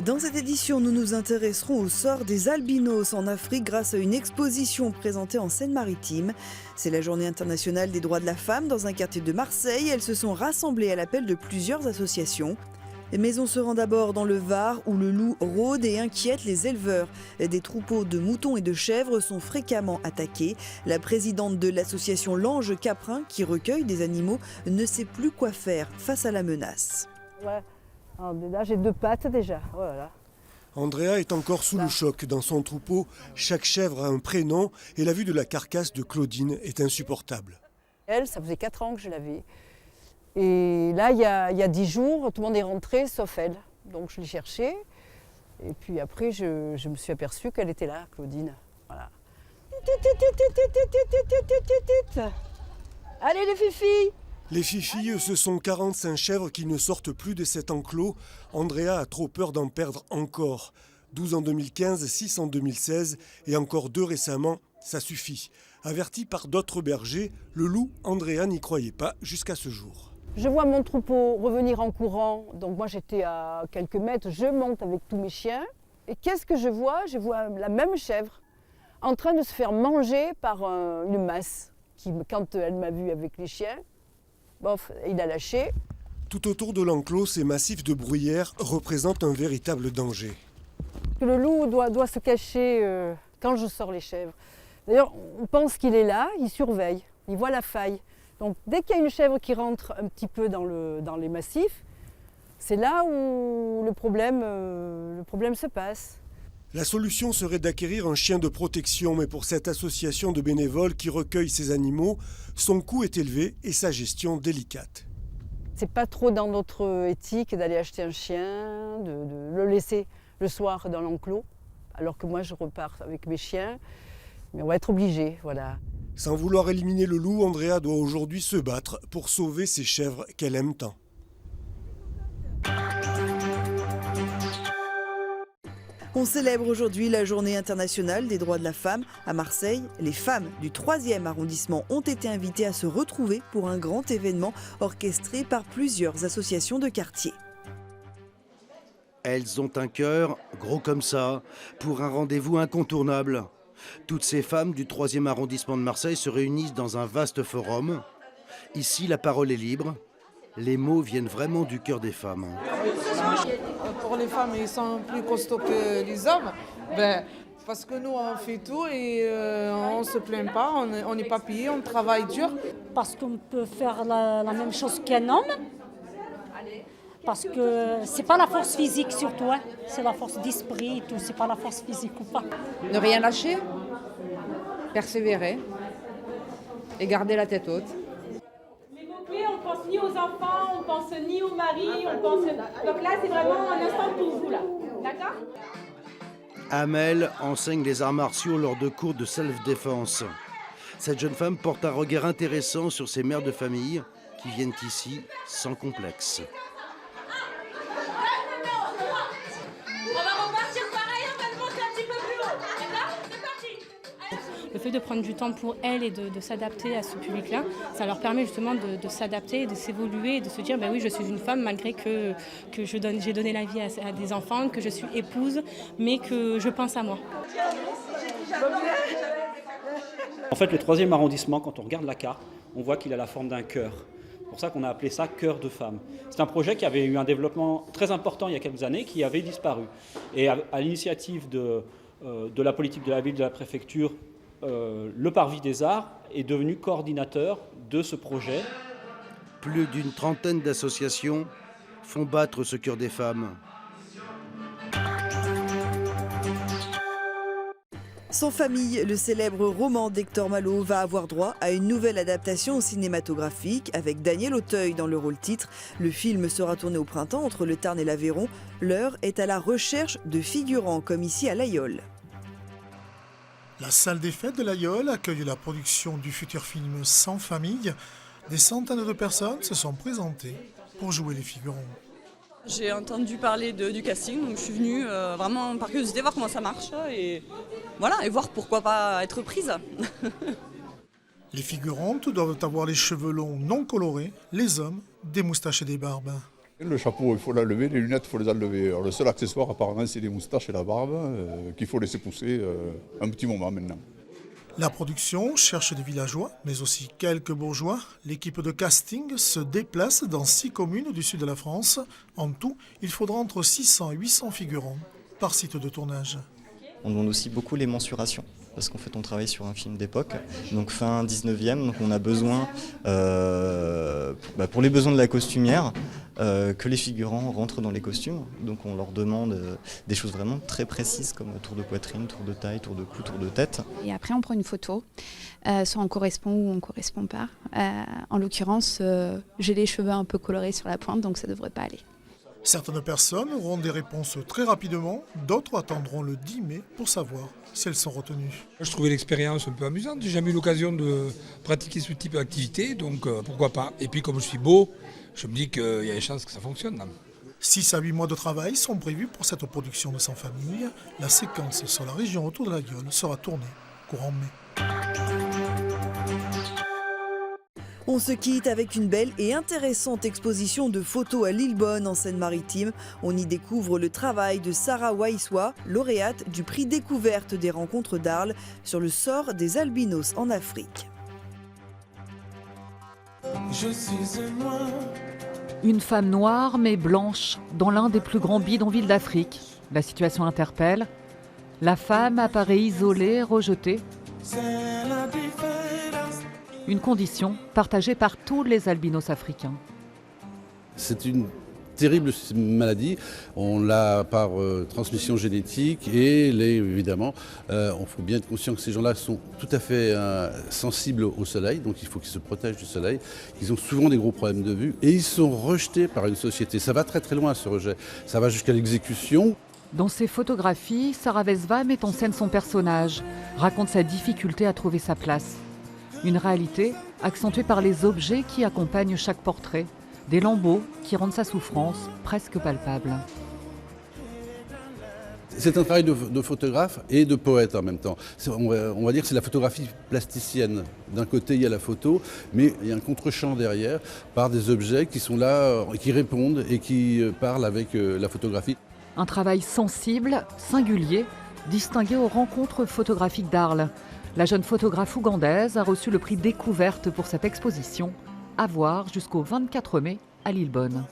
Dans cette édition, nous nous intéresserons au sort des albinos en Afrique grâce à une exposition présentée en Seine-Maritime. C'est la journée internationale des droits de la femme dans un quartier de Marseille. Elles se sont rassemblées à l'appel de plusieurs associations. Mais on se rend d'abord dans le Var où le loup rôde et inquiète les éleveurs. Des troupeaux de moutons et de chèvres sont fréquemment attaqués. La présidente de l'association L'Ange Caprin, qui recueille des animaux, ne sait plus quoi faire face à la menace. Ouais. Alors, là, j'ai 2 pattes déjà. Voilà. Andrea est encore sous le choc. Dans son troupeau, chaque chèvre a un prénom et la vue de la carcasse de Claudine est insupportable. Elle, ça faisait 4 ans que je l'avais. Et là, il y a 10 jours, tout le monde est rentré, sauf elle. Donc je l'ai cherchée. Et puis après, je me suis aperçue qu'elle était là, Claudine. Voilà. Allez les fifis! Les fifilles, ce sont 45 chèvres qui ne sortent plus de cet enclos. Andrea a trop peur d'en perdre encore. 12 en 2015, 6 en 2016 et encore 2 récemment, ça suffit. Averti par d'autres bergers, le loup, Andrea n'y croyait pas jusqu'à ce jour. Je vois mon troupeau revenir en courant, donc moi j'étais à quelques mètres, je monte avec tous mes chiens. Et qu'est-ce que je vois? Je vois la même chèvre en train de se faire manger par une masse qui, quand elle m'a vue avec les chiens, bof, il a lâché. Tout autour de l'enclos, ces massifs de bruyère représentent un véritable danger. Le loup doit se cacher quand je sors les chèvres. D'ailleurs, on pense qu'il est là, il surveille, il voit la faille. Donc dès qu'il y a une chèvre qui rentre un petit peu dans les massifs, c'est là où le problème se passe. La solution serait d'acquérir un chien de protection, mais pour cette association de bénévoles qui recueille ces animaux, son coût est élevé et sa gestion délicate. C'est pas trop dans notre éthique d'aller acheter un chien, de le laisser le soir dans l'enclos, alors que moi je repars avec mes chiens, mais on va être obligé, voilà. Sans vouloir éliminer le loup, Andrea doit aujourd'hui se battre pour sauver ces chèvres qu'elle aime tant. On célèbre aujourd'hui la journée internationale des droits de la femme. À Marseille, les femmes du 3e arrondissement ont été invitées à se retrouver pour un grand événement orchestré par plusieurs associations de quartier. Elles ont un cœur gros comme ça, pour un rendez-vous incontournable. Toutes ces femmes du 3e arrondissement de Marseille se réunissent dans un vaste forum. Ici, la parole est libre. Les mots viennent vraiment du cœur des femmes. Pour les femmes, ils sont plus costauds que les hommes. Parce que nous, on fait tout et on ne se plaint pas, on n'est pas payé, on travaille dur. Parce qu'on peut faire la même chose qu'un homme. Parce que c'est pas la force physique surtout, hein. C'est la force d'esprit et tout, c'est pas la force physique ou pas. Ne rien lâcher, persévérer et garder la tête haute. Les mots-clés, on pense ni aux enfants, on pense ni au mari, on pense... Donc là, c'est vraiment un instant pour vous, là. D'accord ? Amel enseigne les arts martiaux lors de cours de self-défense. Cette jeune femme porte un regard intéressant sur ces mères de famille qui viennent ici sans complexe. Le fait de prendre du temps pour elles et de s'adapter à ce public-là, ça leur permet justement de s'adapter, de s'évoluer et de se dire oui, je suis une femme malgré que j'ai donné la vie à des enfants, que je suis épouse, mais que je pense à moi. En fait, le 3e arrondissement, quand on regarde la carte, on voit qu'il a la forme d'un cœur. C'est pour ça qu'on a appelé ça Cœur de femme. C'est un projet qui avait eu un développement très important il y a quelques années, qui avait disparu. Et à l'initiative de la politique de la ville, de la préfecture, le Parvis des Arts est devenu coordinateur de ce projet. Plus d'une trentaine d'associations font battre ce cœur des femmes. Sans famille, le célèbre roman d'Hector Malot va avoir droit à une nouvelle adaptation cinématographique avec Daniel Auteuil dans le rôle titre. Le film sera tourné au printemps entre le Tarn et l'Aveyron. L'heure est à la recherche de figurants comme ici à l'Aïole. La salle des fêtes de l'Aïole accueille la production du futur film Sans famille. Des centaines de personnes se sont présentées pour jouer les figurants. J'ai entendu parler du casting, donc je suis venue vraiment par curiosité voir comment ça marche et voilà, et voir pourquoi pas être prise. Les figurantes doivent avoir les cheveux longs non colorés, les hommes des moustaches et des barbes. Le chapeau, il faut l'enlever, les lunettes, il faut les enlever. Alors, le seul accessoire, apparemment, c'est les moustaches et la barbe, qu'il faut laisser pousser un petit moment maintenant. La production cherche des villageois, mais aussi quelques bourgeois. L'équipe de casting se déplace dans 6 communes du sud de la France. En tout, il faudra entre 600 et 800 figurants par site de tournage. On demande aussi beaucoup les mensurations, parce qu'en fait on travaille sur un film d'époque, donc fin 19e, donc on a besoin, pour les besoins de la costumière, que les figurants rentrent dans les costumes. Donc on leur demande des choses vraiment très précises comme tour de poitrine, tour de taille, tour de cou, tour de tête. Et après on prend une photo, soit on correspond ou on ne correspond pas. En l'occurrence, j'ai les cheveux un peu colorés sur la pointe, donc ça ne devrait pas aller. Certaines personnes auront des réponses très rapidement, d'autres attendront le 10 mai pour savoir si elles sont retenues. Je trouvais l'expérience un peu amusante, j'ai jamais eu l'occasion de pratiquer ce type d'activité, donc pourquoi pas. Et puis comme je suis beau, je me dis qu'il y a des chances que ça fonctionne. 6 à 8 mois de travail sont prévus pour cette production de Sans famille. La séquence sur la région autour de la Yole sera tournée courant mai. On se quitte avec une belle et intéressante exposition de photos à Lillebonne en Seine-Maritime. On y découvre le travail de Sarah Waiswa, lauréate du prix découverte des rencontres d'Arles sur le sort des albinos en Afrique. Je suis noir. Une femme noire mais blanche dans l'un des plus grands bidonvilles d'Afrique. La situation interpelle. La femme apparaît isolée, rejetée. Une condition partagée par tous les albinos africains. C'est une terrible maladie. On l'a par transmission génétique et évidemment, on faut bien être conscient que ces gens-là sont tout à fait sensibles au soleil, donc il faut qu'ils se protègent du soleil. Ils ont souvent des gros problèmes de vue et ils sont rejetés par une société. Ça va très très loin ce rejet. Ça va jusqu'à l'exécution. Dans ses photographies, Sarah Waiswa met en scène son personnage, raconte sa difficulté à trouver sa place. Une réalité accentuée par les objets qui accompagnent chaque portrait, des lambeaux qui rendent sa souffrance presque palpable. C'est un travail de photographe et de poète en même temps. On va dire que c'est la photographie plasticienne. D'un côté, il y a la photo, mais il y a un contre-champ derrière par des objets qui sont là, qui répondent et qui parlent avec la photographie. Un travail sensible, singulier, distingué aux rencontres photographiques d'Arles. La jeune photographe ougandaise a reçu le prix découverte pour cette exposition, à voir jusqu'au 24 mai à Lillebonne.